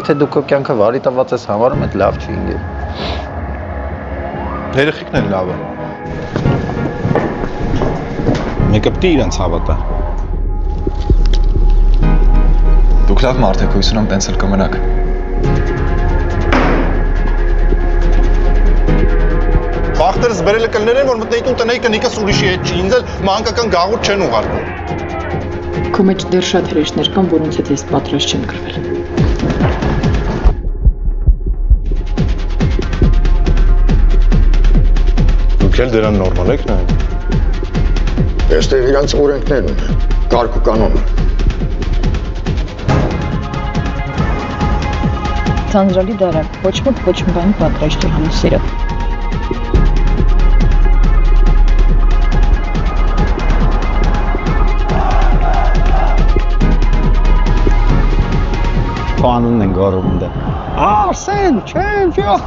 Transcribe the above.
Եթե դու քո կյանքը վարի տված ես համարում, այդ լավ չի ինգեր։ Երեխեքն են լավը։ Մեկը պիտի իրենց հավատա։ Դուք լավ մարդ եք, հույս ունեմ տենց էլ կմնաք։ Բախտերս բերելը կլներ են, որ մտնեի տուն տնեի կնիկս ուրիշի հետ չի, ինձ էլ մանկական գաղութ չեն ուղարկում։ Քո մեջ դեռ շատ հրեշներ կան, որոնց հետ ես պատրաստ չեմ կռվել։ Դուք էլ դրան նորմալ եք նայում։ Այստեղ իրանց օրենքներն են, կարգ ու կանոն։ Ձանձրալի դարակ, ոչ ոք ոչ մի բանի պատրաստ չի հանի սիրը։ Քո անունն են գոռում դա։ Արսեն, չեմպիոն։